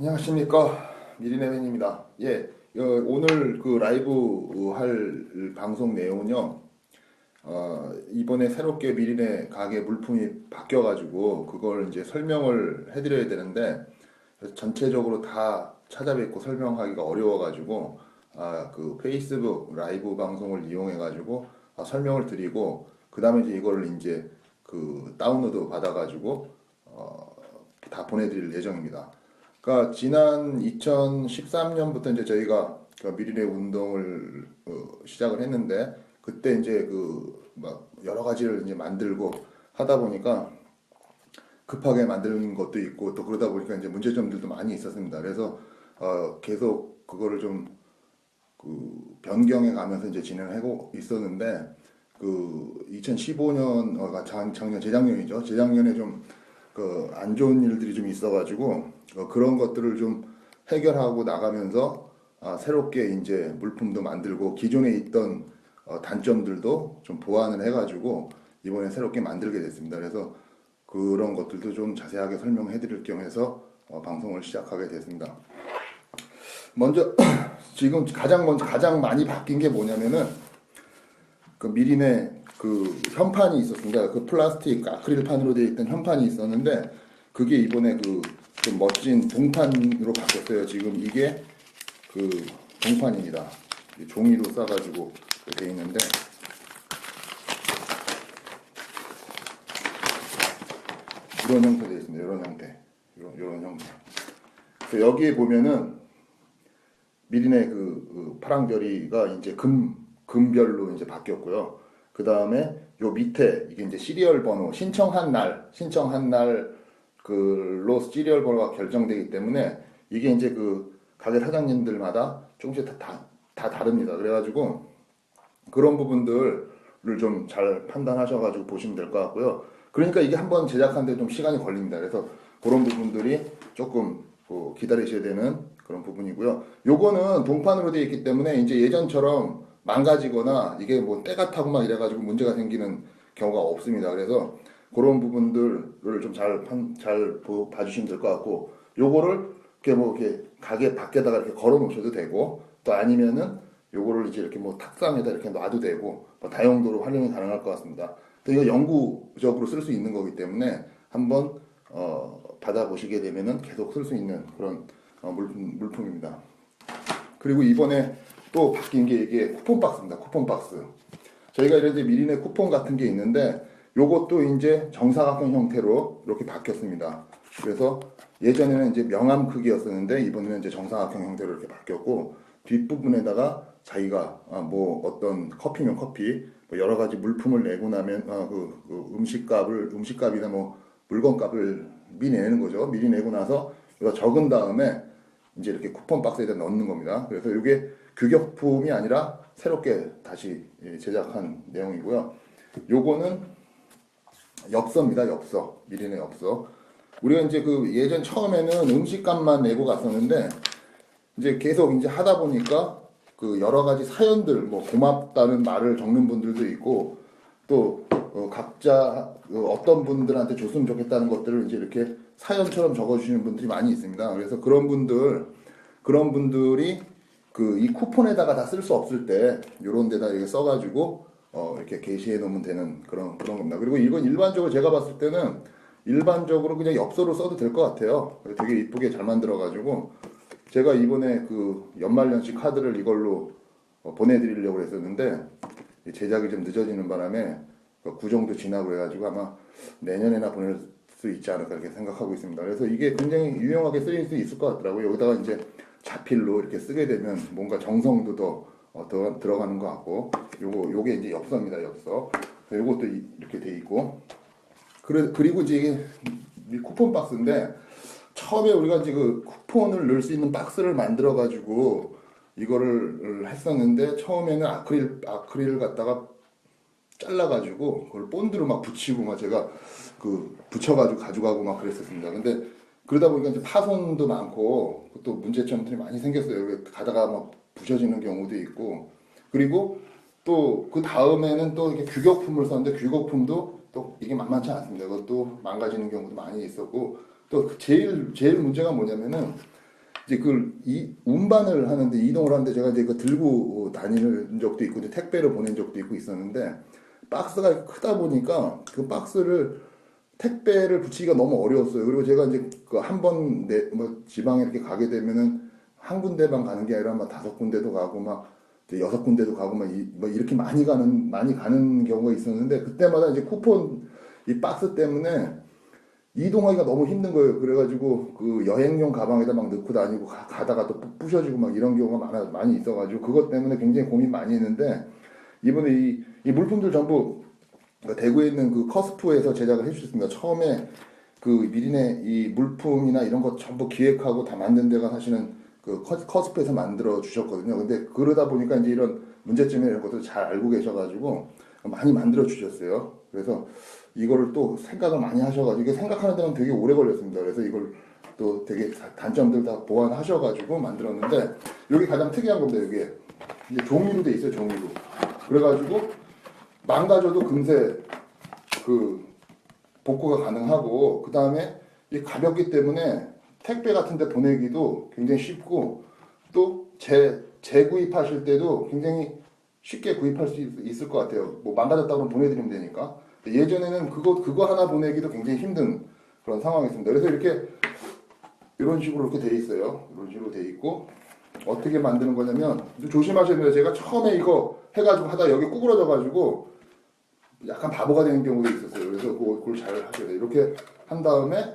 안녕하십니까, 미리네맨입니다. 예, 오늘 그 라이브 할 방송 내용은요, 이번에 새롭게 미리네 가게 물품이 바뀌어가지고 그걸 이제 설명을 해드려야 되는데, 그래서 전체적으로 다 찾아뵙고 설명하기가 어려워가지고 그 페이스북 라이브 방송을 이용해가지고 설명을 드리고, 그 다음에 이제 이거를 이제 그 다운로드 받아가지고 다 보내드릴 예정입니다. 그러니까 지난 2013년부터 이제 저희가 그 미리네 운동을 시작을 했는데, 그때 이제 그 막 여러 가지를 이제 만들고 하다 보니까 급하게 만드는 것도 있고, 또 그러다 보니까 이제 문제점들도 많이 있었습니다. 그래서 계속 그거를 좀 그 변경해 가면서 이제 진행을 하고 있었는데, 그 2015년 작년 재작년이죠. 재작년에 좀 그 안 좋은 일들이 좀 있어가지고 그런 것들을 좀 해결하고 나가면서 새롭게 이제 물품도 만들고 기존에 있던 단점들도 좀 보완을 해가지고 이번에 새롭게 만들게 됐습니다. 그래서 그런 것들도 좀 자세하게 설명해 드릴 겸 해서 방송을 시작하게 됐습니다. 먼저 지금 가장 많이 바뀐 게 뭐냐면은 그 미린의 그 현판이 있었습니다. 그 플라스틱 아크릴판으로 되어 있던 현판이 있었는데, 그게 이번에 그 좀 멋진 동판으로 바뀌었어요. 지금 이게 그 동판입니다. 종이로 싸가지고 되어 있는데, 이런 형태 되어 있습니다. 이런 형태, 이런 형태. 그래서 여기에 보면은 미린의 그 파랑별이가 이제 금별로 이제 바뀌었고요. 그 다음에 요 밑에 이게 이제 시리얼 번호 신청한 날 그로 시리얼 번호가 결정되기 때문에 이게 이제 그 가게 사장님들마다 조금씩 다 다릅니다. 그래가지고 그런 부분들을 좀 잘 판단하셔가지고 보시면 될 것 같고요. 그러니까 이게 한번 제작하는데 좀 시간이 걸립니다. 그래서 그런 부분들이 조금 기다리셔야 되는 그런 부분이고요. 요거는 동판으로 되어 있기 때문에 이제 예전처럼 망가지거나 이게 뭐 때가 타고 막 이래가지고 문제가 생기는 경우가 없습니다. 그래서 그런 부분들을 좀 잘 봐주시면 될 것 같고, 요거를 이렇게 뭐 이렇게 가게 밖에다가 이렇게 걸어 놓으셔도 되고, 또 아니면은 요거를 이제 이렇게 뭐 탁상에다 이렇게 놔도 되고, 뭐 다용도로 활용이 가능할 것 같습니다. 또 이거 영구적으로 쓸 수 있는 거기 때문에 한번 받아보시게 되면은 계속 쓸 수 있는 그런 물품입니다. 그리고 이번에 또 바뀐 게 이게 쿠폰 박스입니다. 쿠폰 박스. 저희가 이렇게 미리네 쿠폰 같은 게 있는데, 요것도 이제 정사각형 형태로 이렇게 바뀌었습니다. 그래서 예전에는 이제 명암 크기였었는데 이번에는 이제 정사각형 형태로 이렇게 바뀌었고, 뒷부분에다가 자기가 뭐 어떤 커피면 커피, 뭐 여러 가지 물품을 내고 나면 그 음식값이나 뭐 물건값을 미리 내는 거죠. 미리 내고 나서 이거 적은 다음에 이제 이렇게 쿠폰 박스에다 넣는 겁니다. 그래서 이게 규격품이 아니라 새롭게 다시 제작한 내용이고요. 요거는 엽서입니다. 엽서. 미리네 엽서. 우리가 이제 그 예전 처음에는 음식값만 내고 갔었는데, 이제 계속 이제 하다 보니까 그 여러 가지 사연들, 뭐 고맙다는 말을 적는 분들도 있고, 또 각자 어떤 분들한테 줬으면 좋겠다는 것들을 이제 이렇게 사연처럼 적어주시는 분들이 많이 있습니다. 그래서 그런 분들이 그 이 쿠폰에다가 다 쓸 수 없을 때 요런 데다 이렇게 써가지고 이렇게 게시해 놓으면 되는 그런 겁니다. 그리고 이건 일반적으로 제가 봤을 때는 일반적으로 그냥 엽서로 써도 될 것 같아요. 되게 이쁘게 잘 만들어가지고 제가 이번에 그 연말연시 카드를 이걸로 보내드리려고 했었는데 제작이 좀 늦어지는 바람에 구정도 지나고 해가지고 아마 내년에나 보낼 수 있지 않을까 이렇게 생각하고 있습니다. 그래서 이게 굉장히 유용하게 쓰일 수 있을 것 같더라고요. 여기다가 이제 자필로 이렇게 쓰게 되면 뭔가 정성도 더 들어가는 것 같고, 요게 이제 엽서입니다. 엽서. 요것도 이렇게 돼 있고, 그리고 이제 이게 쿠폰 박스인데, 처음에 우리가 이제 그 쿠폰을 넣을 수 있는 박스를 만들어 가지고 이거를 했었는데, 처음에는 아크릴 갖다가 잘라가지고 그걸 본드로 막 붙이고 막 제가 그 붙여가지고 가져가고 막 그랬었습니다. 근데 그러다 보니까 이제 파손도 많고 또 문제점들이 많이 생겼어요. 가다가 막 부셔지는 경우도 있고, 그리고 또 그 다음에는 또 이렇게 규격품을 썼는데 규격품도 또 이게 만만치 않습니다. 그것도 망가지는 경우도 많이 있었고, 또 제일 문제가 뭐냐면은 이제 이 운반을 하는데 이동을 하는데 제가 이제 그 들고 다니는 적도 있고 이제 택배를 보낸 적도 있고 있었는데 박스가 크다 보니까 그 박스를 택배를 붙이기가 너무 어려웠어요. 그리고 제가 이제 그 한 번 뭐 지방에 이렇게 가게 되면은 한 군데만 가는 게 아니라 막 5군데도 가고 막 이제 6군데도 가고 뭐 이렇게 많이 가는 경우가 있었는데 그때마다 이제 쿠폰 이 박스 때문에 이동하기가 너무 힘든 거예요. 그래가지고 그 여행용 가방에다 막 넣고 다니고 가다가 또 부셔지고 막 이런 경우가 많이 있어가지고 그것 때문에 굉장히 고민 많이 했는데 이번에 이 물품들 전부 대구에 있는 그 커스프에서 제작을 해주셨습니다. 처음에 그 미리네 이 물품이나 이런 거 전부 기획하고 다 만든 데가 사실은 그 커스프에서 만들어 주셨거든요. 근데 그러다 보니까 이제 이런 문제점이나 이런 것들 잘 알고 계셔가지고 많이 만들어 주셨어요. 그래서 이거를 또 생각을 많이 하셔가지고 이게 생각하는 데는 되게 오래 걸렸습니다. 그래서 이걸 또 되게 단점들 다 보완하셔가지고 만들었는데 여기 가장 특이한 겁니다. 이게 종이로 돼 있어요. 종이로. 그래가지고 망가져도 금세 그 복구가 가능하고 그 다음에 이 가볍기 때문에 택배 같은 데 보내기도 굉장히 쉽고 또 재구입하실 때도 굉장히 쉽게 구입할 수 있을 것 같아요. 뭐 망가졌다 그러면 보내드리면 되니까. 예전에는 그거 하나 보내기도 굉장히 힘든 그런 상황이었습니다. 그래서 이런 식으로 이렇게 돼 있어요. 이런 식으로 돼 있고 어떻게 만드는 거냐면 조심하셔야 돼요. 제가 처음에 이거 해가지고 하다 여기 구부러져가지고 약간 바보가 되는 경우도 있었어요. 그래서 그걸 잘 하셔야 돼요. 이렇게 한 다음에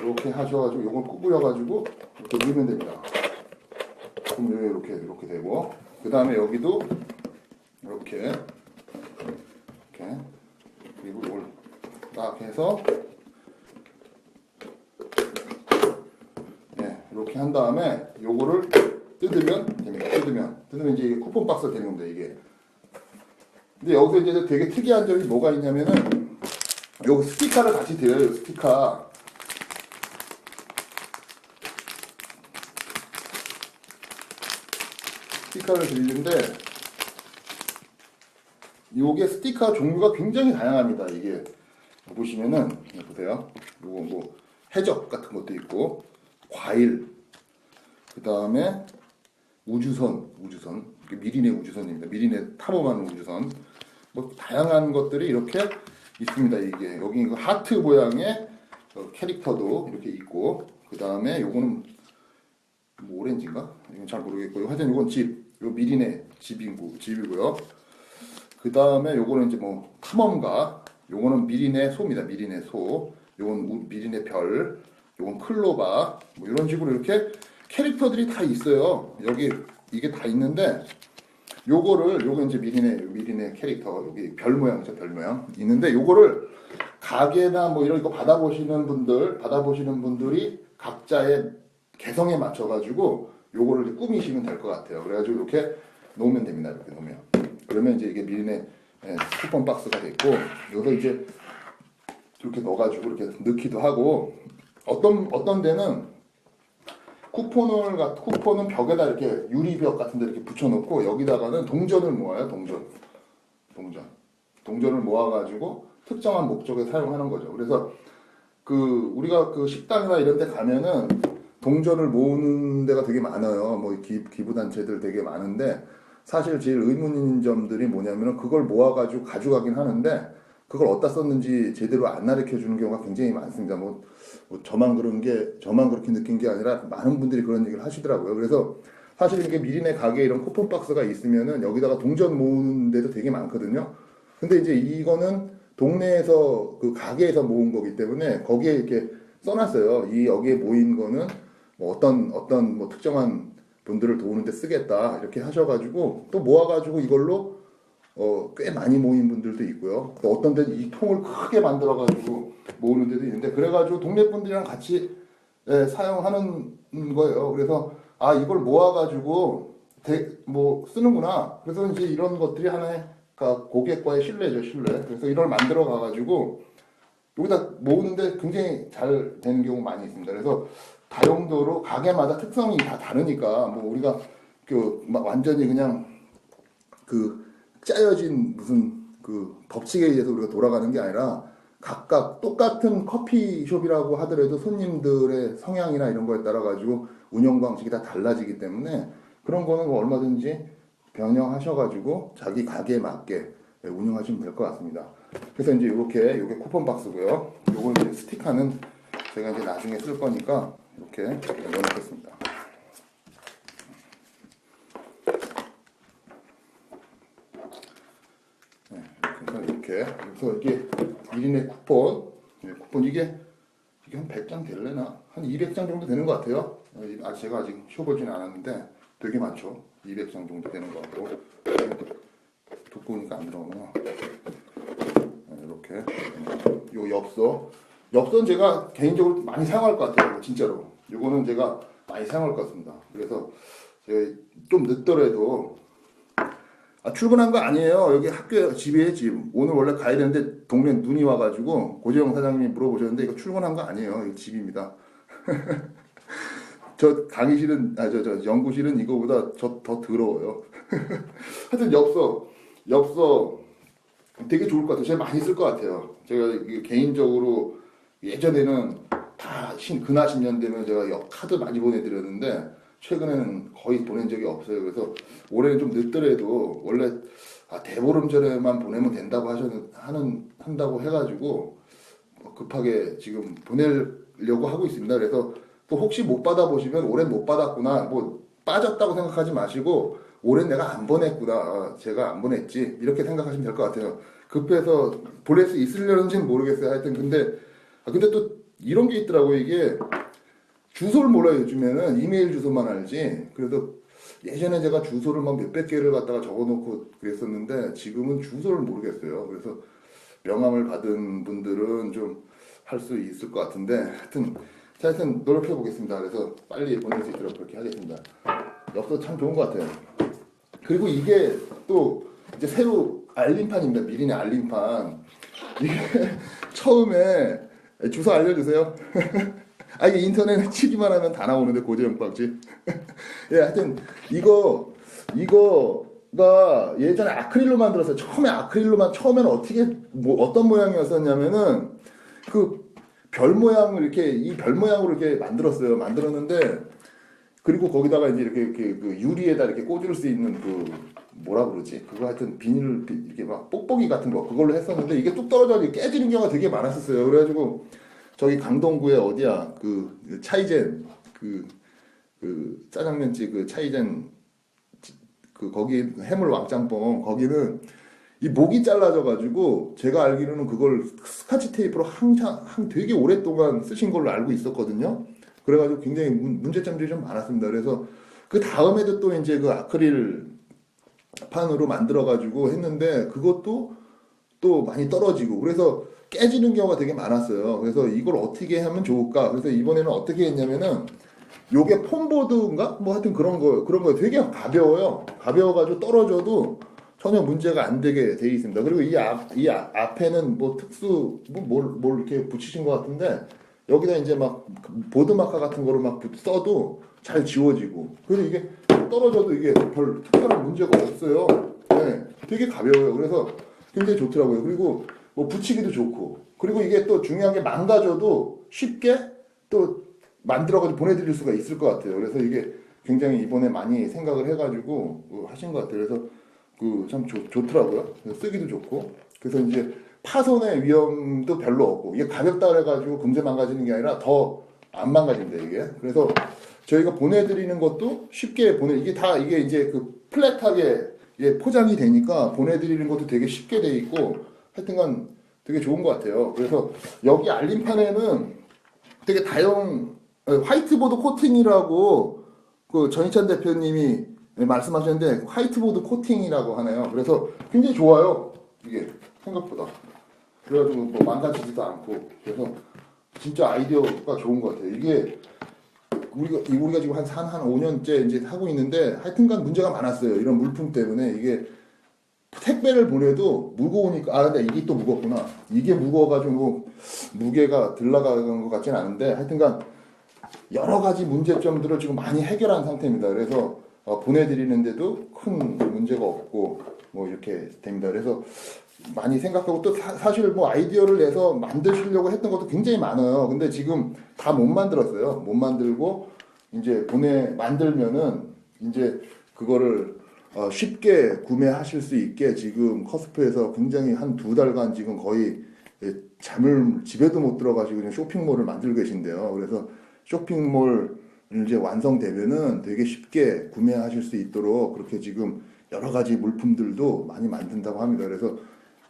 이렇게 하셔가지고 이걸 구부려가지고 이렇게 누르면 됩니다. 그럼 이렇게 되고 그 다음에 여기도 이렇게 그리고 이걸 딱 해서 이렇게 한 다음에 요거를 뜯으면 됩니다. 뜯으면 이제 이게 쿠폰 박스가 되는 겁니다. 이게. 근데 여기서 이제 되게 특이한 점이 뭐가 있냐면은 요거 스티커를 같이 드려요. 스티커를 드리는데 요게 스티커 종류가 굉장히 다양합니다. 이게 보시면은 보세요. 요거 뭐 해적 같은 것도 있고 과일 그 다음에 우주선 미리네 우주선입니다. 미리네 탐험하는 우주선 뭐 다양한 것들이 이렇게 있습니다. 이게 여기 그 하트 모양의 캐릭터도 이렇게 있고 그 다음에 요거는 뭐 오렌지인가? 이건 잘 모르겠고 하여튼 요건 요 미리네 집이고요. 그 다음에 요거는 이제 뭐 탐험가 요거는 미리네 소입니다. 미리네 소 요건 미리네 별 요건 클로바 뭐 이런 식으로 이렇게 캐릭터들이 다 있어요. 여기 이게 다 있는데 요거 이제 미리네 캐릭터 여기 별 모양이죠. 별 모양 있는데 요거를 가게나 뭐 이런 거 받아보시는 분들이 각자의 개성에 맞춰가지고 요거를 꾸미시면 될 것 같아요. 그래가지고 이렇게 놓으면 됩니다. 이렇게 놓으면 그러면 이제 이게 미리네 쿠폰 박스가 됐고 여기서 이제 이렇게 넣어가지고 이렇게 넣기도 하고 어떤 데는 쿠폰은 벽에다 이렇게 유리벽 같은 데 이렇게 붙여놓고 여기다가는 동전을 모아요. 동전을 모아가지고 특정한 목적에 사용하는 거죠. 그래서 우리가 그 식당이나 이런 데 가면은 동전을 모으는 데가 되게 많아요. 뭐 기부단체들 되게 많은데 사실 제일 의문인 점들이 뭐냐면은 그걸 모아가지고 가져가긴 하는데 그걸 어디다 썼는지 제대로 안 가르쳐 주는 경우가 굉장히 많습니다. 뭐 저만 그렇게 느낀 게 아니라 많은 분들이 그런 얘기를 하시더라고요. 그래서 사실 이게 미리네 가게에 이런 쿠폰 박스가 있으면은 여기다가 동전 모으는 데도 되게 많거든요. 근데 이제 이거는 동네에서 그 가게에서 모은 거기 때문에 거기에 이렇게 써놨어요. 여기에 모인 거는 뭐 어떤 뭐 특정한 분들을 도우는데 쓰겠다 이렇게 하셔가지고 또 모아가지고 이걸로 꽤 많이 모인 분들도 있고요. 또 어떤 데는 이 통을 크게 만들어가지고 모으는 데도 있는데 그래가지고 동네 분들이랑 같이 사용하는 거예요. 그래서 이걸 모아가지고 뭐 쓰는구나. 그래서 이제 이런 것들이 하나의 고객과의 신뢰죠, 신뢰. 그래서 이걸 만들어 가가지고 여기다 모으는데 굉장히 잘 되는 경우 많이 있습니다. 그래서 다용도로 가게마다 특성이 다 다르니까 뭐 우리가 완전히 그냥 짜여진 무슨 법칙에 의해서 우리가 돌아가는 게 아니라 각각 똑같은 커피숍이라고 하더라도 손님들의 성향이나 이런 거에 따라 가지고 운영 방식이 다 달라지기 때문에 그런 거는 뭐 얼마든지 변형하셔가지고 자기 가게에 맞게 운영하시면 될 것 같습니다. 그래서 이제 이렇게 요게 쿠폰 박스고요. 요걸 이제 스티커는 제가 이제 나중에 쓸 거니까 이렇게 넣어놓겠습니다. 네, 그래서 이게 1인의 쿠폰 이게 한 100장 될래나? 한 200장 정도 되는 것 같아요. 제가 아직 쉬어보지는 않았는데 되게 많죠. 200장 정도 되는 것 같고 두꺼우니까 안 들어오구나. 이렇게 요 엽서는 제가 개인적으로 많이 사용할 것 같아요. 진짜로 요거는 제가 많이 사용할 것 같습니다. 그래서 제가 좀 늦더라도 출근한 거 아니에요. 여기 학교에 집이에요. 집. 오늘 원래 가야 되는데 동네에 눈이 와가지고 고재영 사장님이 물어보셨는데 이거 출근한 거 아니에요. 이거 집입니다. 저 강의실은 저 연구실은 이거보다 더 더러워요. 하여튼 엽서 되게 좋을 것 같아요. 제가 많이 쓸 것 같아요. 제가 개인적으로 예전에는 다 근하 10년 되면 제가 카드 많이 보내드렸는데 최근에는 거의 보낸 적이 없어요. 그래서 올해는 좀 늦더라도 원래 대보름 전에만 보내면 된다고 한다고 해가지고 급하게 지금 보내려고 하고 있습니다. 그래서 또 혹시 못 받아보시면 올해 못 받았구나, 뭐 빠졌다고 생각하지 마시고 올해 내가 안 보냈구나, 제가 안 보냈지 이렇게 생각하시면 될 것 같아요. 급해서 보낼 수 있으려는지는 모르겠어요. 하여튼 근데 또 이런 게 있더라고요. 이게 주소를 몰라요. 요즘에는 이메일 주소만 알지. 그래서 예전에 제가 주소를 막 몇백 개를 갖다가 적어놓고 그랬었는데 지금은 주소를 모르겠어요. 그래서 명함을 받은 분들은 좀 할 수 있을 것 같은데 하여튼 노력해 보겠습니다. 그래서 빨리 보낼 수 있도록 그렇게 하겠습니다. 엽서 참 좋은 것 같아요. 그리고 이게 또 이제 새로 알림판입니다. 미리네 알림판. 이게 처음에 주소 알려주세요. 이게 인터넷에 치기만 하면 다 나오는데 고재영 빵집. 예, 하여튼 이거가 예전에 아크릴로 만들었어요. 처음에는 어떤 모양이었었냐면은 그 별 모양을 이 별 모양으로 이렇게 만들었는데 그리고 거기다가 이제 이렇게 그 유리에다 이렇게 꽂을 수 있는 그 뭐라 그러지? 그거 하여튼 비닐 이렇게 막 뽁뽁이 같은 거 그걸로 했었는데 이게 뚝 떨어져 깨지는 경우가 되게 많았었어요. 그래가지고 저기 강동구에 어디야 그 차이젠 그 짜장면집 그 차이젠 거기 해물 왕짬뽕 거기는 이 목이 잘라져가지고 제가 알기로는 그걸 스카치 테이프로 되게 오랫동안 쓰신 걸로 알고 있었거든요. 그래가지고 굉장히 문제점들이 좀 많았습니다. 그래서 그 다음에도 또 이제 그 아크릴 판으로 만들어가지고 했는데 그것도 또 많이 떨어지고 그래서 깨지는 경우가 되게 많았어요. 그래서 이걸 어떻게 하면 좋을까? 그래서 이번에는 어떻게 했냐면은 요게 폼보드인가? 뭐 하여튼 그런 거 되게 가벼워요. 가벼워가지고 떨어져도 전혀 문제가 안 되게 돼 있습니다. 그리고 이 앞에는 뭐 특수 뭘 이렇게 붙이신 것 같은데 여기다 이제 막 보드 마커 같은 거를 막 써도 잘 지워지고 그래서 이게 떨어져도 이게 별 특별한 문제가 없어요. 네, 되게 가벼워요. 그래서 굉장히 좋더라고요. 그리고 뭐 붙이기도 좋고 그리고 이게 또 중요한 게 망가져도 쉽게 또 만들어가지고 보내드릴 수가 있을 것 같아요. 그래서 이게 굉장히 이번에 많이 생각을 해가지고 하신 것 같아요. 그래서 참 좋더라고요. 쓰기도 좋고. 그래서 이제 파손의 위험도 별로 없고 이게 가볍다 그래가지고 금세 망가지는 게 아니라 더 안 망가진다 이게. 그래서 저희가 보내드리는 것도 쉽게 이게 이제 그 플랫하게 포장이 되니까 보내드리는 것도 되게 쉽게 돼 있고 하여튼간 되게 좋은 것 같아요. 그래서 여기 알림판에는 되게 화이트보드 코팅이라고 그 전희찬 대표님이 말씀하셨는데 화이트보드 코팅이라고 하네요. 그래서 굉장히 좋아요. 이게 생각보다. 그래가지고 뭐 망가지지도 않고 그래서 진짜 아이디어가 좋은 것 같아요. 이게 우리가 지금 한 5년째 이제 하고 있는데 하여튼간 문제가 많았어요. 이런 물품 때문에 이게 택배를 보내도 무거우니까 근데 이게 또 무겁구나. 이게 무거워가지고 무게가 들나가는 것 같지는 않은데 하여튼간 여러 가지 문제점들을 지금 많이 해결한 상태입니다. 그래서 보내드리는데도 큰 문제가 없고 뭐 이렇게 됩니다. 그래서 많이 생각하고 또 사실 뭐 아이디어를 내서 만드시려고 했던 것도 굉장히 많아요. 근데 지금 다 못 만들었어요. 못 만들고 이제 만들면은 이제 그거를 쉽게 구매하실 수 있게 지금 커스프에서 굉장히 한 2달간 지금 거의 잠을 집에도 못 들어가시고 그냥 쇼핑몰을 만들고 계신데요. 그래서 쇼핑몰 이제 완성되면은 되게 쉽게 구매하실 수 있도록 그렇게 지금 여러 가지 물품들도 많이 만든다고 합니다. 그래서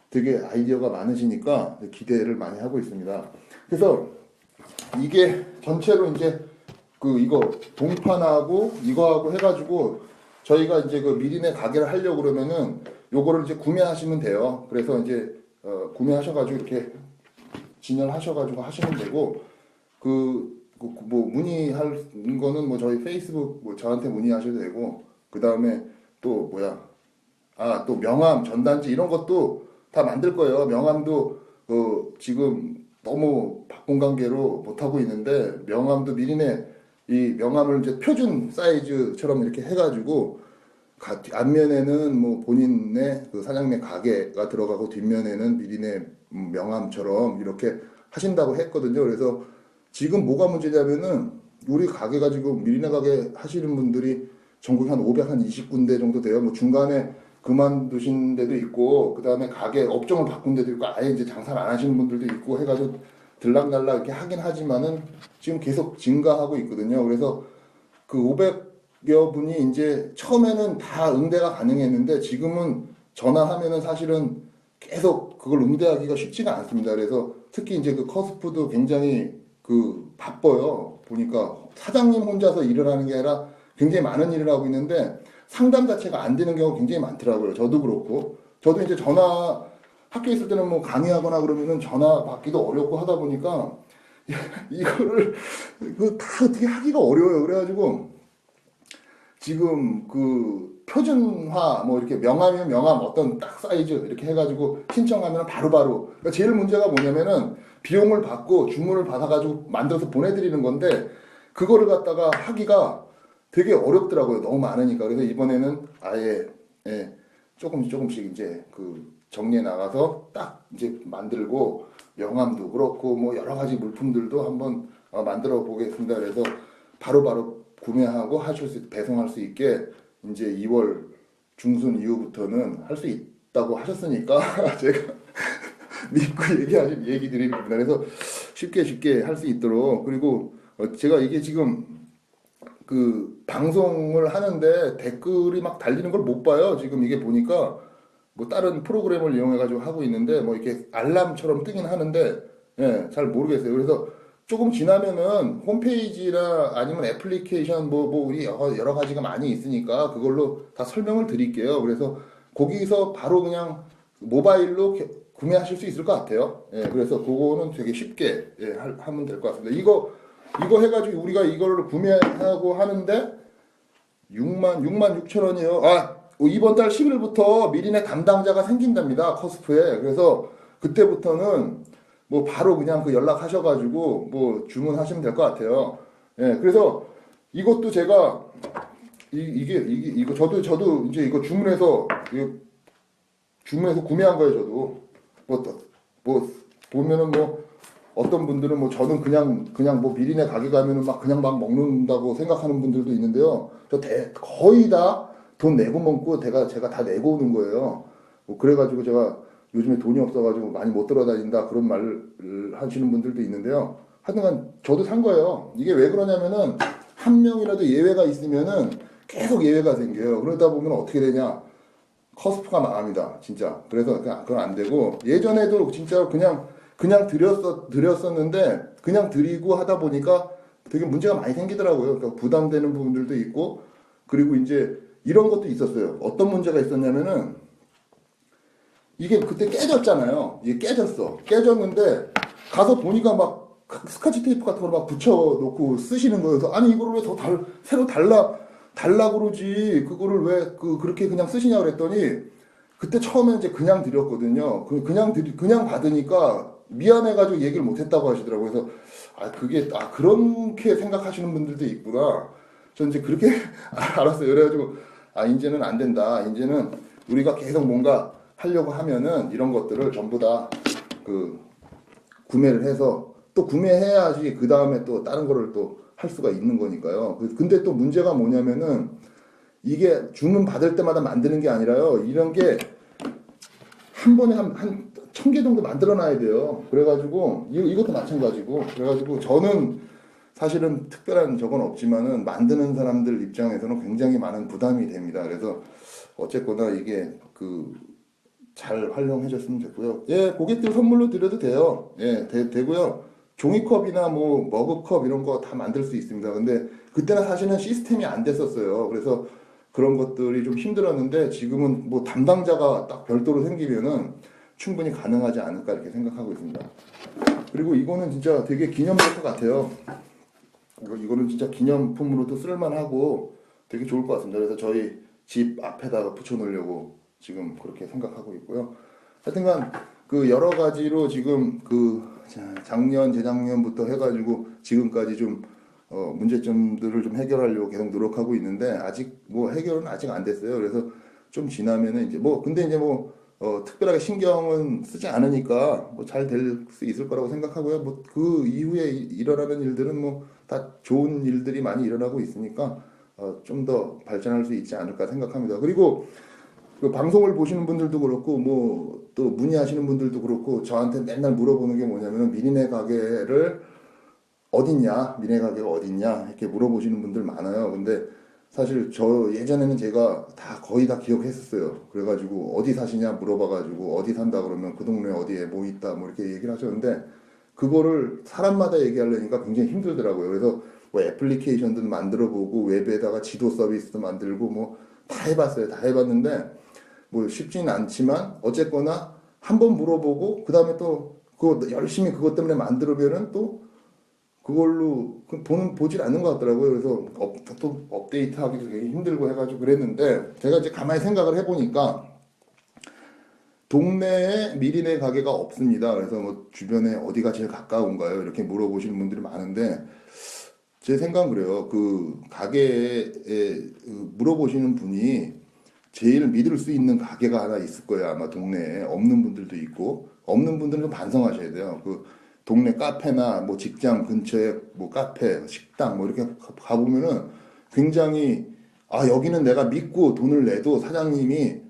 되게 아이디어가 많으시니까 기대를 많이 하고 있습니다. 그래서 이게 전체로 이제 이거 동판하고 이거하고 해가지고 저희가 이제 그 미리네 가게를 하려고 그러면은 요거를 이제 구매하시면 돼요. 그래서 이제 구매하셔가지고 이렇게 진열하셔가지고 하시면 되고 뭐 문의할 거는 뭐 저희 페이스북 뭐 저한테 문의하셔도 되고 그 다음에 또 또 명함 전단지 이런 것도 다 만들 거예요. 명함도 지금 너무 바쁜 관계로 못 하고 있는데 명함도 미리네 이 명함을 이제 표준 사이즈처럼 이렇게 해가지고 앞면에는 뭐 본인의 그 사장님의 가게가 들어가고 뒷면에는 미리네 명함처럼 이렇게 하신다고 했거든요. 그래서 지금 뭐가 문제냐면은 우리 가게가 지금 미리네 가게 하시는 분들이 전국에 한 520군데 정도 돼요. 뭐 중간에 그만두신 데도 있고 그 다음에 가게 업종을 바꾼 데도 있고 아예 이제 장사를 안 하시는 분들도 있고 해가지고 들락날락 이렇게 하긴 하지만은 지금 계속 증가하고 있거든요. 그래서 그 500여 분이 이제 처음에는 다 응대가 가능했는데 지금은 전화하면은 사실은 계속 그걸 응대하기가 쉽지가 않습니다. 그래서 특히 이제 그 커스프도 굉장히 바빠요. 보니까 사장님 혼자서 일을 하는 게 아니라 굉장히 많은 일을 하고 있는데 상담 자체가 안 되는 경우가 굉장히 많더라고요. 저도 그렇고. 저도 이제 학교에 있을 때는 뭐 강의하거나 그러면은 전화 받기도 어렵고 하다 보니까 이거를 다 어떻게 하기가 어려워요. 그래가지고 지금 표준화 뭐 이렇게 명함이면 명함 어떤 딱 사이즈 이렇게 해가지고 신청하면 바로바로. 그러니까 제일 문제가 뭐냐면은 비용을 받고 주문을 받아가지고 만들어서 보내드리는 건데 그거를 갖다가 하기가 되게 어렵더라고요. 너무 많으니까. 그래서 이번에는 아예 조금씩 이제 정리해 나가서 딱 이제 만들고 명함도 그렇고 뭐 여러 가지 물품들도 한번 만들어 보겠습니다. 그래서 바로바로 구매하고 배송할 수 있게 이제 2월 중순 이후부터는 할 수 있다고 하셨으니까 제가 믿고 얘기 드리는 겁니다. 그래서 쉽게 할 수 있도록 그리고 제가 이게 지금 방송을 하는데 댓글이 막 달리는 걸 못 봐요. 지금 이게 보니까 뭐 다른 프로그램을 이용해 가지고 하고 있는데 뭐 이렇게 알람처럼 뜨긴 하는데 잘 모르겠어요. 그래서 조금 지나면은 홈페이지나 아니면 애플리케이션 우리 여러 가지가 많이 있으니까 그걸로 다 설명을 드릴게요. 그래서 거기서 바로 그냥 모바일로 구매하실 수 있을 것 같아요. 그래서 그거는 되게 쉽게 하면 될 것 같습니다. 이거 해가지고 우리가 이거를 구매하고 하는데 6만 6천 원이요. 이번 달 10일부터 미리네 담당자가 생긴답니다. 커스프에. 그래서 그때부터는 뭐 바로 그냥 연락하셔가지고 뭐 주문하시면 될 것 같아요. 그래서 이것도 제가 이거 저도 이제 이거 주문해서 구매한 거예요. 저도 뭐 보면은 뭐 어떤 분들은 뭐 저는 그냥 뭐 미리네 가게 가면은 그냥 막 먹는다고 생각하는 분들도 있는데요. 거의 다 돈 내고 먹고 제가 다 내고 오는 거예요. 뭐 그래가지고 제가 요즘에 돈이 없어가지고 많이 못 돌아다닌다 그런 말을 하시는 분들도 있는데요. 하여튼간 저도 산 거예요. 이게 왜 그러냐면은 한 명이라도 예외가 있으면은 계속 예외가 생겨요. 그러다 보면 어떻게 되냐? 커스프가 망합니다. 진짜. 그래서 그건 안 되고 예전에도 진짜 그냥 드렸었는데 그냥 드리고 하다 보니까 되게 문제가 많이 생기더라고요. 그러니까 부담되는 부분들도 있고 그리고 이제 이런 것도 있었어요. 어떤 문제가 있었냐면은 이게 그때 깨졌잖아요. 이게 깨졌는데 가서 보니까 막 스카치 테이프 같은 걸 막 붙여놓고 쓰시는 거예요. 그래서 아니 이거를 왜 새로 달라 그러지 그거를 왜 그렇게 그냥 쓰시냐 그랬더니 그때 처음에 이제 그냥 드렸거든요. 그냥 받으니까 미안해가지고 얘기를 못했다고 하시더라고요. 그래서 그렇게 생각하시는 분들도 있구나. 전 이제 그렇게 알았어요. 그래가지고 이제는 안 된다. 이제는 우리가 계속 뭔가 하려고 하면은 이런 것들을 전부 다 그 구매를 해서 또 구매해야지 그 다음에 또 다른 거를 또 할 수가 있는 거니까요. 근데 또 문제가 뭐냐면은 이게 주문 받을 때마다 만드는 게 아니라요. 이런 게 한 번에 한 1000개 정도 만들어 놔야 돼요. 그래가지고 이것도 마찬가지고 그래가지고 저는 사실은 특별한 적은 없지만은 만드는 사람들 입장에서는 굉장히 많은 부담이 됩니다. 그래서 어쨌거나 이게 잘 활용해줬으면 좋고요. 예, 고객들 선물로 드려도 돼요. 예, 되고요. 종이컵이나 뭐 머그컵 이런 거 다 만들 수 있습니다. 근데 그때는 사실은 시스템이 안 됐었어요. 그래서 그런 것들이 좀 힘들었는데 지금은 뭐 담당자가 딱 별도로 생기면은 충분히 가능하지 않을까 이렇게 생각하고 있습니다. 그리고 이거는 진짜 되게 기념될 것 같아요. 이거는 진짜 기념품으로도 쓸만하고 되게 좋을 것 같습니다. 그래서 저희 집 앞에다가 붙여놓으려고 지금 그렇게 생각하고 있고요. 하여튼간 여러 가지로 지금 작년, 재작년부터 해가지고 지금까지 좀 문제점들을 좀 해결하려고 계속 노력하고 있는데 아직 뭐 해결은 아직 안 됐어요. 그래서 좀 지나면은 이제 근데 이제 특별하게 신경은 쓰지 않으니까 잘 될 수 있을 거라고 생각하고요. 그 이후에 일어나는 일들은 다 좋은 일들이 많이 일어나고 있으니까 좀 더 발전할 수 있지 않을까 생각합니다. 그리고 방송을 보시는 분들도 그렇고 또 문의하시는 분들도 그렇고 저한테 맨날 물어보는 게 뭐냐면 미리네 가게를 어딨냐, 미네 가게가 어딨냐 이렇게 물어보시는 분들 많아요. 근데 사실 저 예전에는 제가 거의 다 기억했었어요. 그래가지고 어디 사시냐 물어봐가지고 어디 산다 그러면 그 동네 어디에 뭐 있다 뭐 이렇게 얘기를 하셨는데 그거를 사람마다 얘기하려니까 굉장히 힘들더라고요. 그래서 애플리케이션도 만들어보고 웹에다가 지도 서비스도 만들고 다 해봤어요. 다 해봤는데 쉽지는 않지만 어쨌거나 한번 물어보고 그 다음에 또 그거 열심히 그것 때문에 만들어면은 또 그걸로 보질 않는 것 같더라고요. 그래서 또 업데이트하기도 되게 힘들고 해가지고 그랬는데 제가 이제 가만히 생각을 해보니까 동네에 미리네 가게가 없습니다. 그래서 주변에 어디가 제일 가까운가요? 이렇게 물어보시는 분들이 많은데 제 생각은 그래요. 가게에 물어보시는 분이 제일 믿을 수 있는 가게가 하나 있을 거예요. 아마 동네에 없는 분들도 있고 없는 분들은 좀 반성하셔야 돼요. 동네 카페나 직장 근처에 카페, 식당 이렇게 가보면은 굉장히 여기는 내가 믿고 돈을 내도 사장님이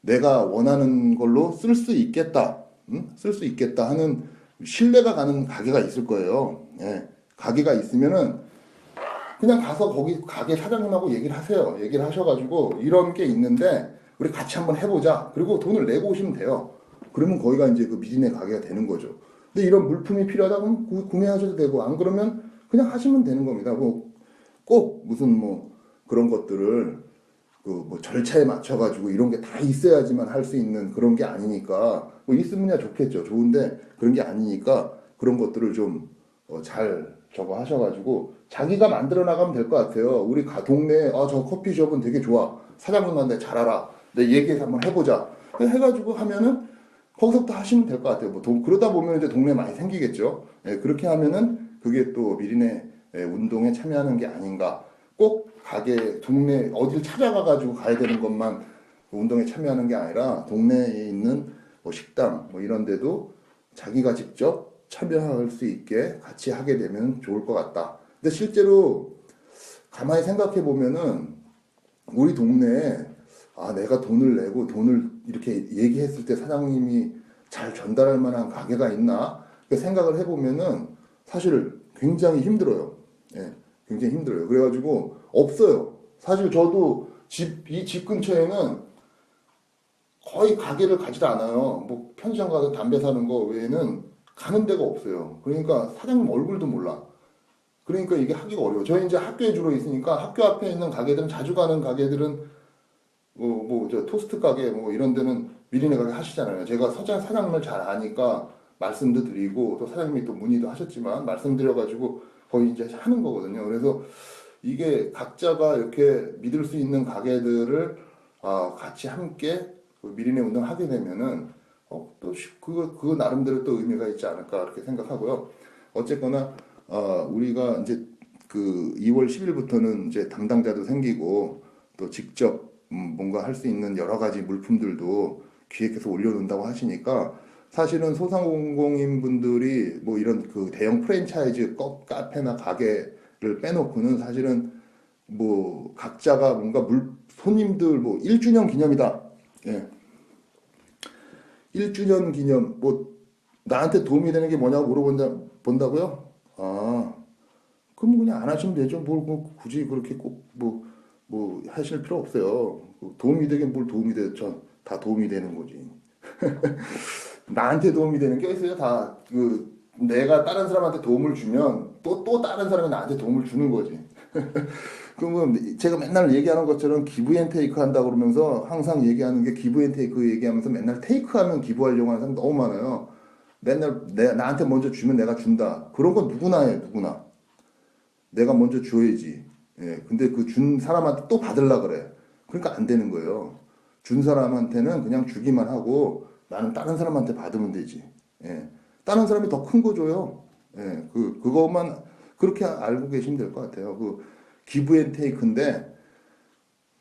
내가 원하는 걸로 쓸 수 있겠다, 쓸 수 있겠다 하는 신뢰가 가는 가게가 있을 거예요. 예, 가게가 있으면은 그냥 가서 거기 가게 사장님하고 얘기를 하세요. 얘기를 하셔가지고 이런 게 있는데 우리 같이 한번 해보자. 그리고 돈을 내고 오시면 돼요. 그러면 거기가 이제 미리네 가게가 되는 거죠. 근데 이런 물품이 필요하다 그러면 구매하셔도 되고 안 그러면 그냥 하시면 되는 겁니다. 꼭 무슨 그런 것들을 절차에 맞춰가지고 이런 게 다 있어야지만 할 수 있는 그런 게 아니니까 있으면야 좋겠죠. 좋은데 그런 게 아니니까 그런 것들을 좀 잘 저거 하셔가지고 자기가 만들어 나가면 될 것 같아요. 우리 동네에 저 커피숍은 되게 좋아. 사장님한테 잘 알아. 내 얘기해서 한번 해보자. 해가지고 하면은 거기서부터 하시면 될 것 같아요. 그러다 보면 이제 동네 많이 생기겠죠. 예, 그렇게 하면은 그게 또 미리네 운동에 참여하는 게 아닌가. 꼭 동네 어디를 찾아가가지고 가야 되는 것만 운동에 참여하는 게 아니라 동네에 있는 식당 이런 데도 자기가 직접 참여할 수 있게 같이 하게 되면 좋을 것 같다. 근데 실제로 가만히 생각해 보면은 우리 동네에 내가 돈을 내고 돈을 이렇게 얘기했을 때 사장님이 잘 전달할 만한 가게가 있나 생각을 해보면은 사실 굉장히 힘들어요. 예, 굉장히 힘들어요. 그래가지고 없어요. 사실 저도 이 집 근처에는 거의 가게를 가지도 않아요. 편의점 가서 담배 사는 거 외에는 가는 데가 없어요. 그러니까 사장님 얼굴도 몰라. 그러니까 이게 하기가 어려워. 저희 이제 학교에 주로 있으니까 학교 앞에 있는 가게들은 자주 가는 가게들은 저 토스트 가게 이런 데는 미리네 가게 하시잖아요. 제가 사장님을 잘 아니까 말씀도 드리고 또 사장님이 또 문의도 하셨지만 말씀드려가지고 거의 이제 하는 거거든요. 그래서 이게 각자가 이렇게 믿을 수 있는 가게들을 같이 함께 미리네 운동을 하게 되면은 또 그거 나름대로 또 의미가 있지 않을까 그렇게 생각하고요. 어쨌거나 우리가 이제 2월 10일부터는 이제 담당자도 생기고 또 직접 뭔가 할 수 있는 여러 가지 물품들도 기획해서 올려놓는다고 하시니까 사실은 소상공인 분들이 뭐 이런 그 대형 프랜차이즈 카페나 가게를 빼놓고는 사실은 뭐 각자가 뭔가 손님들 뭐 1주년 기념이다. 예. 1주년 기념 뭐 나한테 도움이 되는 게 뭐냐고 본다고요? 아, 그럼 그냥 안 하시면 되죠. 뭐 굳이 그렇게 꼭 뭐 하실 필요 없어요. 도움이 되긴 뭘 도움이 되죠. 다 도움이 되는 거지. 나한테 도움이 되는 게 있어요. 다 내가 다른 사람한테 도움을 주면 또 다른 사람이 나한테 도움을 주는 거지. 그러면 제가 맨날 얘기하는 것처럼 기브 앤 테이크 한다 그러면서 항상 얘기하는 게 기브 앤 테이크 얘기하면서 맨날 테이크하면 기부하려고 하는 사람 너무 많아요. 맨날 나한테 먼저 주면 내가 준다. 그런 건 누구나 해, 누구나. 내가 먼저 줘야지. 예, 근데 그 준 사람한테 또 받으려 그래. 그러니까 안 되는 거예요. 준 사람한테는 그냥 주기만 하고 나는 다른 사람한테 받으면 되지. 예, 다른 사람이 더 큰 거 줘요. 예, 그것만 그렇게 알고 계시면 될 것 같아요. 기브 앤 테이크인데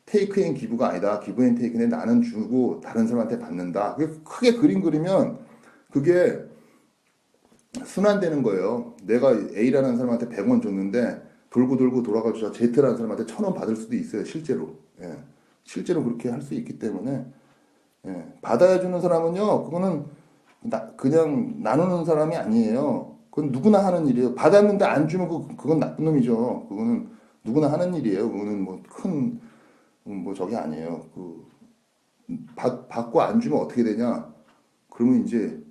테이크 앤 기브가 아니다. 기브 앤 테이크인데 나는 주고 다른 사람한테 받는다. 그게 크게 그림 그리면 그게 순환되는 거예요. 내가 A라는 사람한테 100원 줬는데 돌고 돌고 돌아가서 Z라는 사람한테 1000원 받을 수도 있어요. 실제로. 예. 실제로 그렇게 할 수 있기 때문에 예. 받아야 주는 사람은요. 그거는 그냥 나누는 사람이 아니에요. 그건 누구나 하는 일이에요. 받았는데 안 주면 그건 나쁜 놈이죠. 그거는 누구나 하는 일이에요. 그거는 뭐 큰 뭐 저게 아니에요. 받고 안 주면 어떻게 되냐? 그러면 이제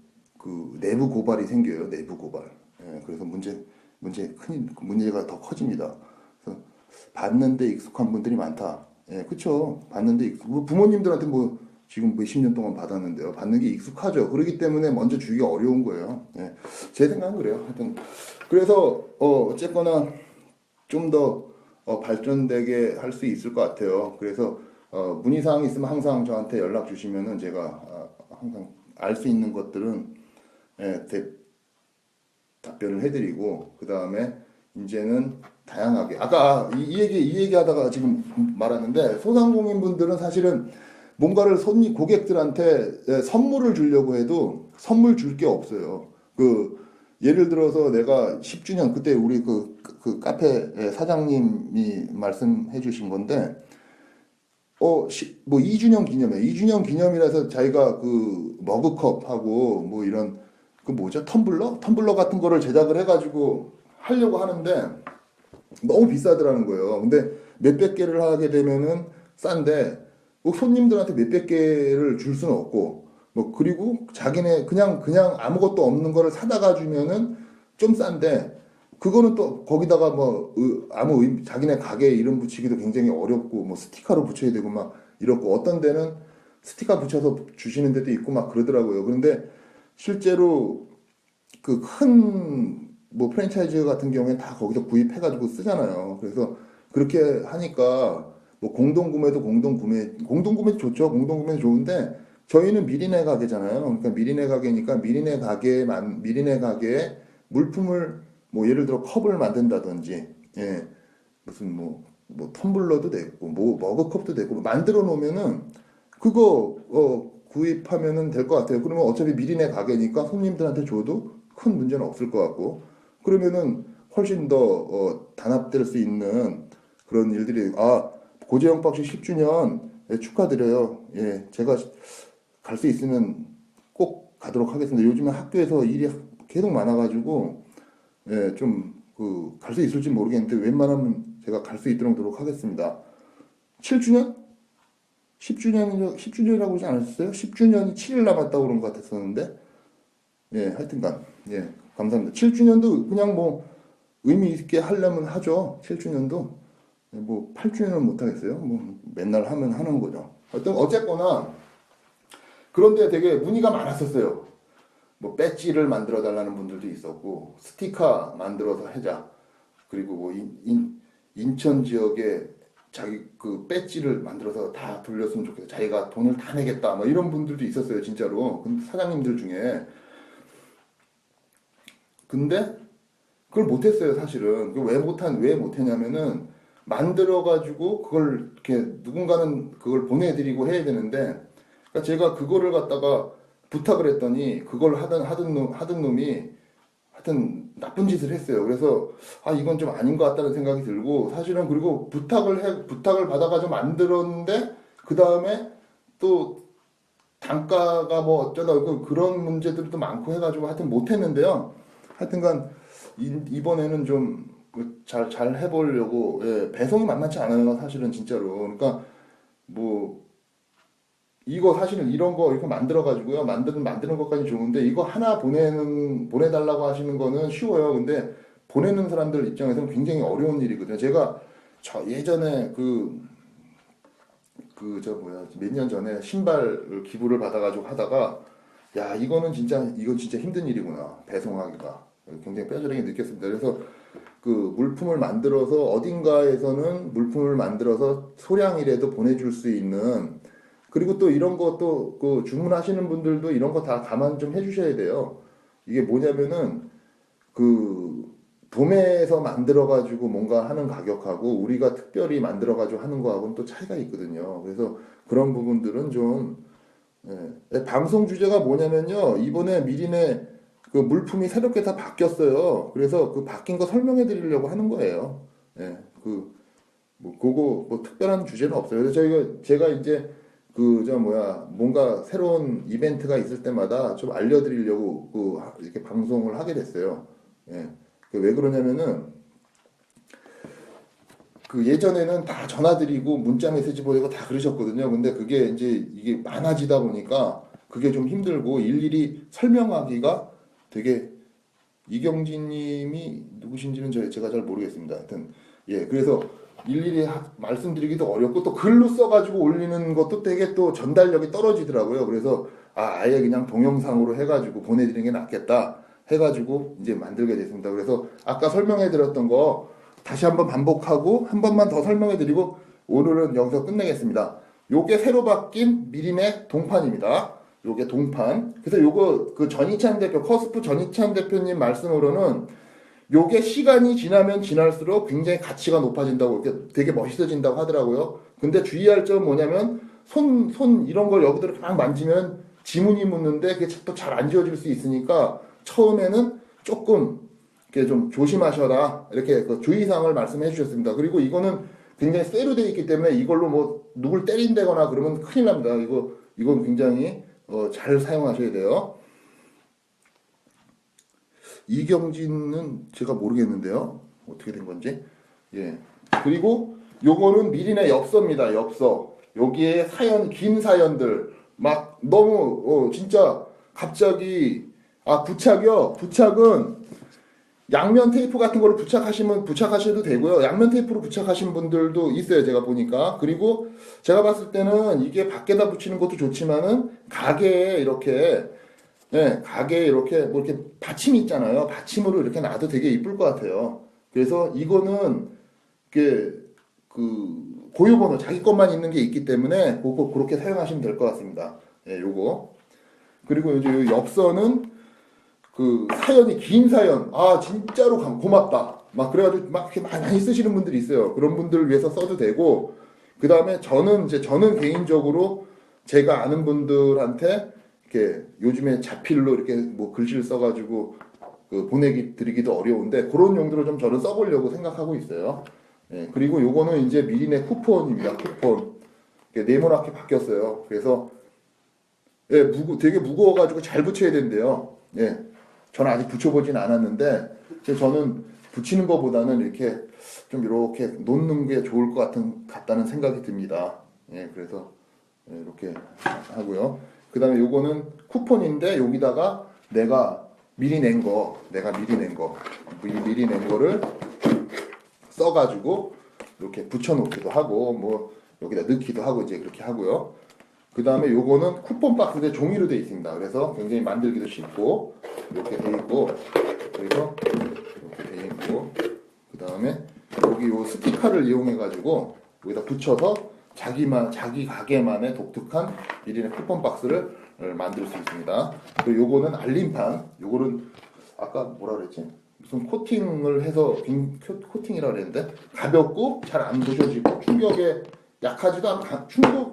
내부 고발이 생겨요. 내부 고발. 예, 그래서 문제가 더 커집니다. 그래서 받는데 익숙한 분들이 많다. 예, 그쵸. 부모님들한테 뭐 지금 몇십 년 동안 받았는데요. 받는 게 익숙하죠. 그렇기 때문에 먼저 주기가 어려운 거예요. 예, 제 생각은 그래요. 하여튼 그래서 어쨌거나 좀 더 발전되게 할 수 있을 것 같아요. 그래서 문의사항 있으면 항상 저한테 연락 주시면은 제가 항상 알 수 있는 것들은 예, 답변을 해드리고 그 다음에 이제는 다양하게 아까 이 얘기 하다가 지금 말하는데 소상공인 분들은 사실은 뭔가를 고객들한테 선물을 주려고 해도 선물 줄 게 없어요. 예를 들어서 내가 10주년 그때 우리 그 카페 사장님이 말씀해 주신 건데 뭐 2주년 기념이야. 2주년 기념이라서 자기가 머그컵하고 뭐 이런 뭐죠? 텀블러 같은 거를 제작을 해가지고 하려고 하는데 너무 비싸더라는 거예요. 근데 몇백 개를 하게 되면은 싼데 뭐 손님들한테 몇백 개를 줄 수는 없고 뭐 그리고 자기네 그냥 아무것도 없는 거를 사다가 주면은 좀 싼데 그거는 또 거기다가 뭐 자기네 가게 이름 붙이기도 굉장히 어렵고 뭐 스티커로 붙여야 되고 막 이렇고 어떤 데는 스티커 붙여서 주시는 데도 있고 막 그러더라고요. 그런데 실제로 큰 뭐 프랜차이즈 같은 경우에 다 거기서 구입해가지고 쓰잖아요. 그래서 그렇게 하니까 뭐 공동구매 좋죠. 공동구매 좋은데 저희는 미리네 가게잖아요. 그러니까 미리네 가게니까 미리네 가게에 물품을 뭐 예를 들어 컵을 만든다든지 예 무슨 뭐 텀블러도 되고 뭐 머그컵도 되고 만들어 놓으면은 그거 구입하면은 될 것 같아요. 그러면 어차피 미리네 가게니까 손님들한테 줘도 큰 문제는 없을 것 같고 그러면은 훨씬 더 단합될 수 있는 그런 일들이 고재영 박씨 10주년 예, 축하드려요. 예, 제가 갈 수 있으면 꼭 가도록 하겠습니다. 요즘에 학교에서 일이 계속 많아가지고 예, 좀 갈 수 있을지 모르겠는데 웬만하면 제가 갈 수 있도록 노력하겠습니다. 7주년? 10주년이라고 하지 않았어요? 10주년이 7일 남았다고 그런 것 같았었는데 예, 하여튼간 예, 감사합니다. 7주년도 그냥 뭐 의미 있게 하려면 하죠. 7주년도 뭐 8주년은 못 하겠어요. 뭐 맨날 하면 하는 거죠. 어쨌거나 그런데 되게 문의가 많았었어요. 뭐 배지를 만들어 달라는 분들도 있었고 스티커 만들어서 하자. 그리고 뭐 인천 지역에 자기 배지를 만들어서 다 돌렸으면 좋겠다. 자기가 돈을 다 내겠다. 뭐 이런 분들도 있었어요, 진짜로. 근데 사장님들 중에. 근데 그걸 못했어요, 사실은. 왜 못했냐면은 만들어가지고 그걸 이렇게 누군가는 그걸 보내드리고 해야 되는데 그러니까 제가 그거를 갖다가 부탁을 했더니 그걸 하던 놈이 하여튼 나쁜 짓을 했어요. 그래서 아 이건 좀 아닌 것 같다는 생각이 들고 사실은 그리고 부탁을 받아가지고 만들었는데 그 다음에 또 단가가 뭐 어쩌다 그런 문제들도 많고 해가지고 하여튼 못했는데요. 하여튼간 이번에는 좀 잘 해보려고 예, 배송이 만만치 않아요. 사실은 진짜로. 그러니까 뭐 이거 사실은 이런 거 이거 만들어 가지고요. 만드는 것까지 좋은데 이거 하나 보내달라고 하시는 거는 쉬워요. 근데 보내는 사람들 입장에서는 굉장히 어려운 일이거든요. 제가 예전에 저 뭐야 몇 년 전에 신발 기부를 받아가지고 하다가 야 이건 진짜 힘든 일이구나 배송하기가 굉장히 뼈저리게 느꼈습니다. 그래서 그 물품을 만들어서 어딘가에서는 물품을 만들어서 소량이라도 보내줄 수 있는 그리고 또 이런 것도 그 주문하시는 분들도 이런 거 다 감안 좀 해주셔야 돼요. 이게 뭐냐면은 그 도매에서 만들어 가지고 뭔가 하는 가격하고 우리가 특별히 만들어 가지고 하는 거하고는 또 차이가 있거든요. 그래서 그런 부분들은 좀 방송 주제가 뭐냐면요. 이번에 미리네 그 물품이 새롭게 다 바뀌었어요. 그래서 그 바뀐 거 설명해 드리려고 하는 거예요. 예, 뭐 그거 뭐 특별한 주제는 없어요. 그래서 제가 이제 저 뭐야 뭔가 새로운 이벤트가 있을 때마다 좀 알려드리려고 이렇게 방송을 하게 됐어요. 예. 왜 그러냐면은 그 예전에는 다 전화 드리고 문자 메시지 보내고 다 그러셨거든요. 근데 그게 이제 이게 많아지다 보니까 그게 좀 힘들고 일일이 설명하기가 되게 이경진 님이 누구신지는 제가 잘 모르겠습니다. 하여튼 예. 그래서 일일이 말씀드리기도 어렵고 또 글로 써가지고 올리는 것도 되게 또 전달력이 떨어지더라고요. 그래서 아예 그냥 동영상으로 해가지고 보내드리는 게 낫겠다 해가지고 이제 만들게 됐습니다. 그래서 아까 설명해드렸던 거 다시 한번 반복하고 한 번만 더 설명해드리고 오늘은 여기서 끝내겠습니다. 요게 새로 바뀐 미리네 동판입니다. 요게 동판. 그래서 요거 그 전희찬 대표 커스프 전희찬 대표님 말씀으로는 요게 시간이 지나면 지날수록 굉장히 가치가 높아진다고 이렇게 되게 멋있어진다고 하더라고요. 근데 주의할 점은 뭐냐면 손 이런 걸 여기다가 막 만지면 지문이 묻는데 그게 또 잘 안 지워질 수 있으니까 처음에는 조금 이렇게 좀 조심하셔라 이렇게 그 주의사항을 말씀해 주셨습니다. 그리고 이거는 굉장히 쇠로 되어 있기 때문에 이걸로 뭐 누굴 때린다거나 그러면 큰일 납니다. 이건 굉장히 잘 사용하셔야 돼요. 이경진은 제가 모르겠는데요. 어떻게 된 건지. 예. 그리고 요거는 미리네 엽서입니다. 엽서. 여기에 긴 사연들 막 너무 진짜 갑자기 부착이요. 부착은 양면 테이프 같은 거를 부착하셔도 되고요. 양면 테이프로 부착하신 분들도 있어요. 제가 보니까. 그리고 제가 봤을 때는 이게 밖에다 붙이는 것도 좋지만은 가게에 이렇게 뭐 이렇게 받침이 있잖아요. 받침으로 이렇게 놔도 되게 이쁠 것 같아요. 그래서 이거는 고유 번호 자기 것만 있는 게 있기 때문에 그렇게 사용하시면 될 것 같습니다. 예, 요거. 그리고 이제 요 엽서는 그 사연이 긴 사연, 진짜로 고맙다. 막 그래가지고 막 이렇게 많이 쓰시는 분들이 있어요. 그런 분들을 위해서 써도 되고, 그 다음에 저는 개인적으로 제가 아는 분들한테 이렇게 요즘에 자필로 이렇게 뭐 글씨를 써가지고 드리기도 어려운데 그런 용도로 좀 저는 써보려고 생각하고 있어요. 예, 그리고 요거는 이제 미리네 쿠폰입니다. 쿠폰. 네모나게 바뀌었어요. 그래서 예, 되게 무거워가지고 잘 붙여야 된대요. 예, 저는 아직 붙여보진 않았는데 저는 붙이는 것보다는 이렇게 놓는 게 좋을 것 같다는 생각이 듭니다. 예, 그래서 이렇게 하고요. 그 다음에 요거는 쿠폰인데 여기다가 내가 미리 낸 거를 써가지고 이렇게 붙여놓기도 하고 뭐 여기다 넣기도 하고 이제 그렇게 하고요. 그 다음에 요거는 쿠폰 박스인데 종이로 되어 있습니다. 그래서 굉장히 만들기도 쉽고 이렇게 되어 있고 그래서 이렇게 되어 있고 그 다음에 여기 요 스티커를 이용해 가지고 여기다 붙여서 자기 가게만의 독특한 미리네 쿠폰 박스를 만들 수 있습니다. 그리고 요거는 알림판. 요거는 아까 뭐라 그랬지? 무슨 코팅을 해서 코팅이라 그랬는데 가볍고 잘 안 부셔지고 충격에 약하지도 않고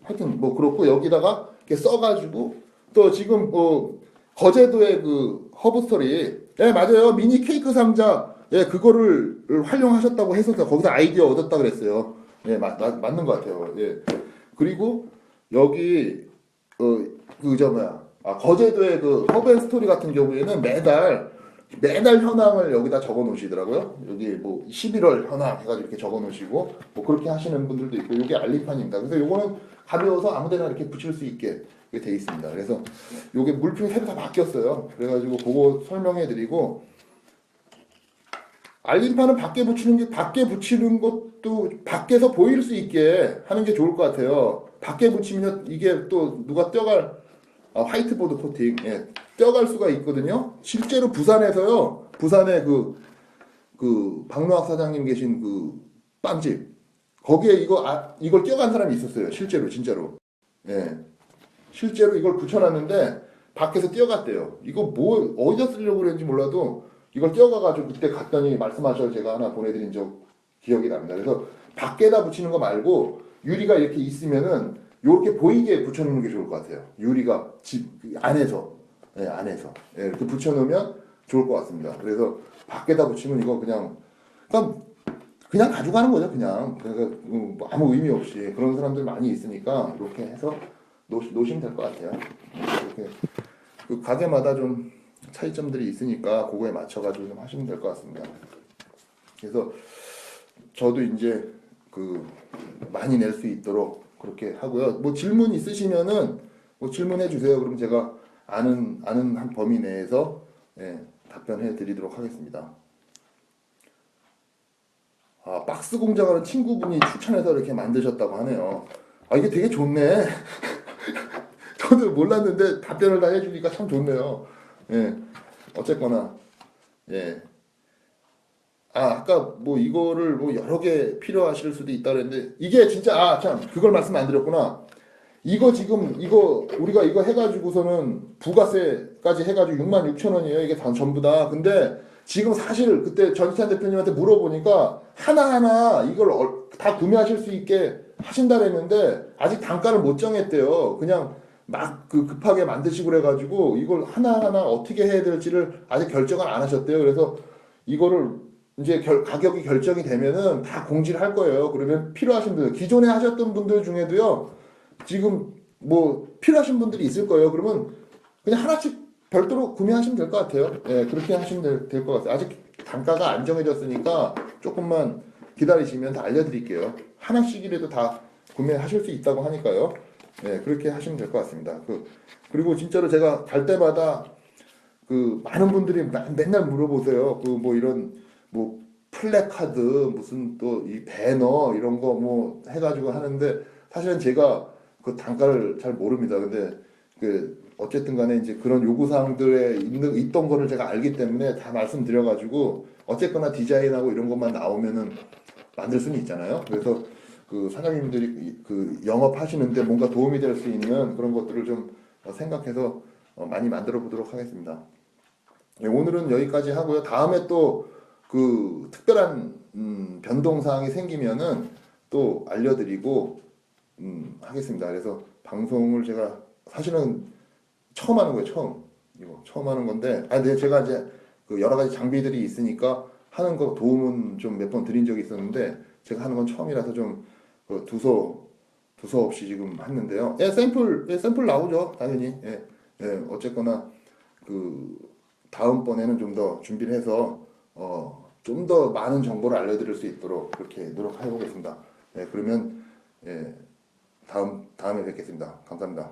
하여튼 뭐 그렇고 여기다가 이렇게 써가지고 또 지금 뭐 거제도의 그 허브스토리 예 맞아요 미니 케이크 상자 예 그거를 활용하셨다고 해서 거기서 아이디어 얻었다 그랬어요 예 맞는 것 같아요 예 그리고 여기 그저 뭐야 거제도의 그 허브앤스토리 같은 경우에는 매달 현황을 여기다 적어 놓으시더라고요. 여기 뭐 11월 현황 해가지고 이렇게 적어 놓으시고 뭐 그렇게 하시는 분들도 있고 이게 알림판입니다. 그래서 요거는 가벼워서 아무데나 이렇게 붙일 수 있게 돼 있습니다. 그래서 요게 물품이 새로 다 바뀌었어요. 그래가지고 그거 설명해 드리고 알림판은 밖에 붙이는 것도 밖에서 보일 수 있게 하는 게 좋을 것 같아요. 밖에 붙이면 이게 또 누가 떼어갈 화이트보드 코팅 예, 떼어갈 수가 있거든요. 실제로 부산에서요. 부산에 그 박노학 사장님 계신 그 빵집 거기에 이걸 떼어간 사람이 있었어요. 실제로 진짜로 예, 실제로 이걸 붙여놨는데 밖에서 떼어갔대요. 이거 뭐 어디다 쓰려고 그랬는지 몰라도 이걸 떼어가가지고 그때 갔더니 말씀하셔서 제가 하나 보내드린 적 기억이 납니다. 그래서 밖에다 붙이는 거 말고 유리가 이렇게 있으면은 이렇게 보이게 붙여놓는 게 좋을 것 같아요. 유리가 집 안에서 안에서 이렇게 붙여놓으면 좋을 것 같습니다. 그래서 밖에다 붙이면 이거 그냥 가져가는 거죠. 그러니까 뭐 아무 의미 없이 그런 사람들 많이 있으니까 이렇게 해서 놓으시면 될 것 같아요. 이렇게 그 가게마다 좀 차이점들이 있으니까 그거에 맞춰가지고 좀 하시면 될 것 같습니다. 그래서 저도 이제 그 많이 낼 수 있도록 그렇게 하고요. 뭐 질문 있으시면은 뭐 질문해 주세요. 그럼 제가 아는 한 범위 내에서 답변해 드리도록 하겠습니다. 박스 공장하는 친구분이 추천해서 이렇게 만드셨다고 하네요. 이게 되게 좋네. 저도 몰랐는데 답변을 다 해주니까 참 좋네요. 예, 어쨌거나 예. 아까 뭐 이거를 뭐 여러 개 필요하실 수도 있다 그랬는데 이게 진짜 참 그걸 말씀 안 드렸구나. 이거 지금 우리가 이거 해가지고서는 부가세까지 해가지고 66,000원이에요. 이게 다 전부 다. 근데 지금 사실 그때 전시찬 대표님한테 물어보니까 하나하나 이걸 다 구매하실 수 있게 하신다랬는데 아직 단가를 못 정했대요. 그냥 막 급하게 만드시고 그래가지고 이걸 하나하나 어떻게 해야 될지를 아직 결정을 안 하셨대요. 그래서 이거를 이제 가격이 결정이 되면은 다 공지를 할 거예요. 그러면 필요하신 분들, 기존에 하셨던 분들 중에도요, 지금 뭐 필요하신 분들이 있을 거예요. 그러면 그냥 하나씩 별도로 구매하시면 될 것 같아요. 예, 그렇게 하시면 될 것 같아요. 아직 단가가 안 정해졌으니까 조금만 기다리시면 다 알려드릴게요. 하나씩이라도 다 구매하실 수 있다고 하니까요. 예, 그렇게 하시면 될 것 같습니다. 그리고 진짜로 제가 갈 때마다 많은 분들이 맨날 물어보세요. 뭐 이런 뭐 플래카드 무슨 또 이 배너 이런 거 뭐 해가지고 하는데 사실은 제가 그 단가를 잘 모릅니다. 근데 어쨌든 간에 이제 그런 요구사항들에 있던 거를 제가 알기 때문에 다 말씀드려가지고 어쨌거나 디자인하고 이런 것만 나오면은 만들 수는 있잖아요. 그래서 사장님들이 영업하시는데 뭔가 도움이 될 수 있는 그런 것들을 좀 생각해서 많이 만들어 보도록 하겠습니다. 네, 오늘은 여기까지 하고요. 다음에 또 특별한 변동사항이 생기면은 또 알려드리고 하겠습니다. 그래서 방송을 제가 사실은 처음 하는 거예요. 처음 하는 건데 근데 제가 이제 여러 가지 장비들이 있으니까 하는 거 도움은 좀 몇 번 드린 적이 있었는데 제가 하는 건 처음이라서 좀 두서 없이 지금 했는데요. 샘플 나오죠. 당연히. 어쨌거나 다음번에는 좀 더 준비를 해서 좀 더 많은 정보를 알려드릴 수 있도록 그렇게 노력해 보겠습니다. 그러면 다음에 뵙겠습니다. 감사합니다.